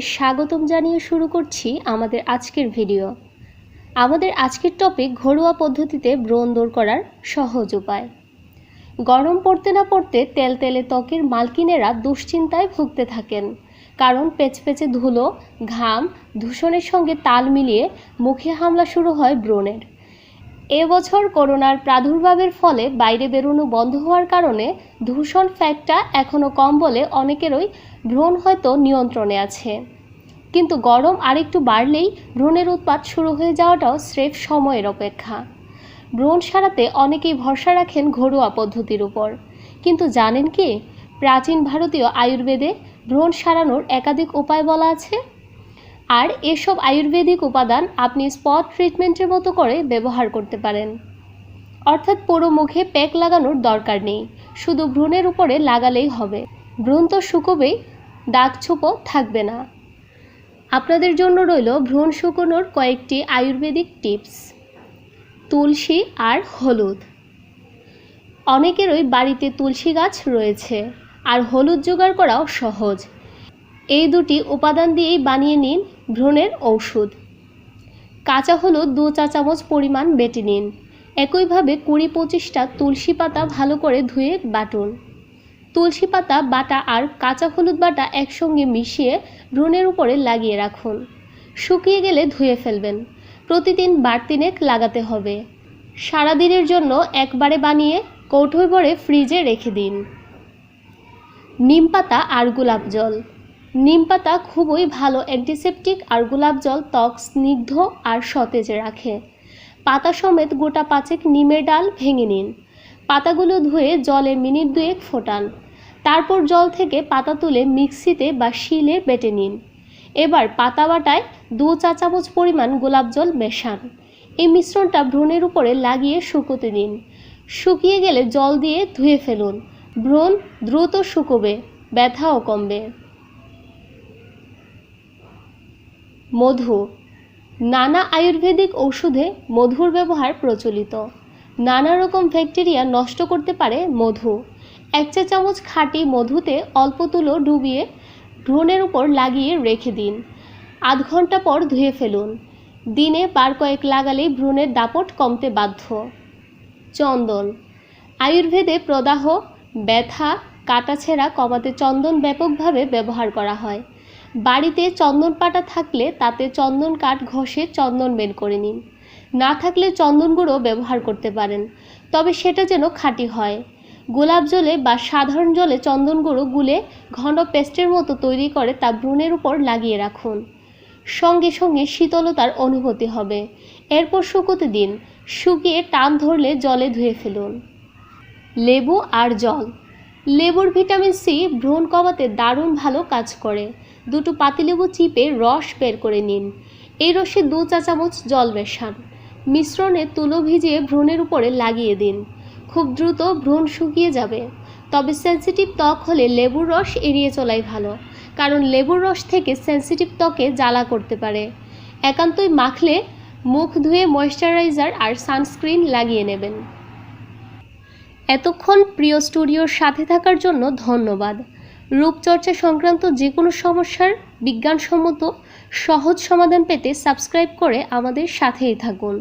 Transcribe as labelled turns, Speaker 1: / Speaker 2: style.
Speaker 1: স্বাগতম জানিয়ে শুরু করছি আমাদের আজকের ভিডিও। আমাদের আজকের টপিক ঘরোয়া পদ্ধতিতে ব্রণ দূর করার সহজ উপায়। গরম পড়তে না পড়তে তেলতেলে ত্বকের মালকিনেরা দুশ্চিন্তায় ভুগতে থাকেন, কারণ পেচপেচে ধুলো, ঘাম, দূষণের সঙ্গে তাল মিলিয়ে মুখে হামলা শুরু হয় ব্রণের। এবছর করোনার প্রাদুর্ভাবের ফলে বাইরে বেরোনো বন্ধ হওয়ার কারণে দূষণ ফ্যাক্টটা এখনও কম বলে অনেকেরই ব্রণ হয়তো নিয়ন্ত্রণে আছে, কিন্তু গরম আরেকটু বাড়লেই ব্রণের উৎপাত শুরু হয়ে যাওয়াটাও স্রেফ সময়ের অপেক্ষা। ব্রণ সারাতে অনেকেই ভরসা রাখেন ঘরোয়া পদ্ধতির উপর, কিন্তু জানেন কি, প্রাচীন ভারতীয় আয়ুর্বেদে ব্রণ সারানোর একাধিক উপায় বলা আছে। আর এসব আয়ুর্বেদিক উপাদান আপনি স্পট ট্রিটমেন্টের মতো করে ব্যবহার করতে পারেন, অর্থাৎ পুরো মুখে প্যাক লাগানোর দরকার নেই, শুধু ব্রণের উপরে লাগালেই হবে। ব্রণ তো শুকোবেই, দাগ ছোপও থাকবে না। আপনাদের জন্য রইল ব্রণ শুকোনোর কয়েকটি আয়ুর্বেদিক টিপস। তুলসী আর হলুদ। অনেকেরই বাড়িতে তুলসী গাছ রয়েছে, আর হলুদ জোগাড় করাও সহজ। এই দুটি উপাদান দিয়েই বানিয়ে নিন ব্রণের ঔষধ। কাঁচা হলুদ 2 চা চামচ পরিমাণ বেটে নিন। একইভাবে 20-25টা তুলসী পাতা ভালো করে ধুয়ে বাটুন। তুলসী পাতা বাটা আর কাঁচা হলুদ বাটা একসঙ্গে মিশিয়ে ব্রণের উপরে লাগিয়ে রাখুন। শুকিয়ে গেলে ধুয়ে ফেলবেন। প্রতিদিন বাড়তিনেক লাগাতে হবে। সারাদিনের জন্য একবারে বানিয়ে কৌটোয় ভরে ফ্রিজে রেখে দিন। নিম পাতা আর গোলাপ জল। নিম পাতা খুবই ভালো অ্যান্টিসেপটিক, আর গোলাপ জল ত্বক স্নিগ্ধ আর সতেজ রাখে। পাতা সমেত গোটা 5 নিমের ডাল ভেঙে নিন। পাতাগুলো ধুয়ে জলে মিনিট 2 ফোটান। তারপর জল থেকে পাতা তুলে মিক্সিতে বা শিলে বেটে নিন। এবার পাতা বাটায় 2 চা চামচ পরিমাণ গোলাপ জল মেশান। এই মিশ্রণটা ব্রণের উপরে লাগিয়ে শুকোতে দিন। শুকিয়ে গেলে জল দিয়ে ধুয়ে ফেলুন। ব্রণ দ্রুত শুকোবে, ব্যথাও কমবে। মধু। নানা আয়ুর্বেদিক ঔষধে মধুর ব্যবহার প্রচলিত। নানা রকম ব্যাকটেরিয়া নষ্ট করতে পারে মধু। 1 চা চামচ খাঁটি মধুতে অল্প তুলো ডুবিয়ে ব্রণের উপর লাগিয়ে রেখে দিন। আধ ঘন্টা পর ধুয়ে ফেলুন। দিনে বার কয়েক লাগালেই ব্রণের দাপট কমতে বাধ্য। চন্দন। আয়ুর্বেদে প্রদাহ, ব্যথা, কাটাছেঁড়া কমাতে চন্দন ব্যাপকভাবে ব্যবহার করা হয়। বাড়িতে চন্দন পাতা থাকলে তাতে চন্দন কাঠ ঘষে চন্দন বের করে নিন। না থাকলে চন্দন গুঁড়ো ব্যবহার করতে পারেন, তবে সেটা যেন খাঁটি হয়। গোলাপ জলে বা সাধারণ জলে চন্দন গুঁড়ো গুলে ঘন পেস্টের মতো তৈরি করে তা ব্রণের উপর লাগিয়ে রাখুন। সঙ্গে সঙ্গে শীতলতার অনুভূতি হবে। এরপর শুকোতে দিন। শুকিয়ে টান ধরলে জলে ধুয়ে ফেলুন। লেবু আর জল। লেবুর ভিটামিন সি ব্রণ কমাতে দারুণ ভালো কাজ করে। 2 পাতিলেবু চিপে রস বের করে নিন। এই রসে 2 চা চামচ জল মেশান। মিশ্রণে তুলো ভিজিয়ে ব্রণের উপরে লাগিয়ে দিন। খুব দ্রুত ব্রণ শুকিয়ে যাবে। তবে সেন্সিটিভ ত্বক হলে লেবুর রস এড়িয়ে চলাই ভালো, কারণ লেবুর রস থেকে সেন্সিটিভ ত্বকে জ্বালা করতে পারে। একান্তই মাখলে মুখ ধুয়ে ময়েশ্চারাইজার আর সানস্ক্রিন লাগিয়ে নেবেন। এতক্ষণ প্রিয় স্টুডিওর সাথে থাকার জন্য ধন্যবাদ। রূপচর্চা সংক্রান্ত যে কোনো সমস্যার বিজ্ঞানসম্মত সহজ সমাধান পেতে সাবস্ক্রাইব করে আমাদের সাথেই থাকুন।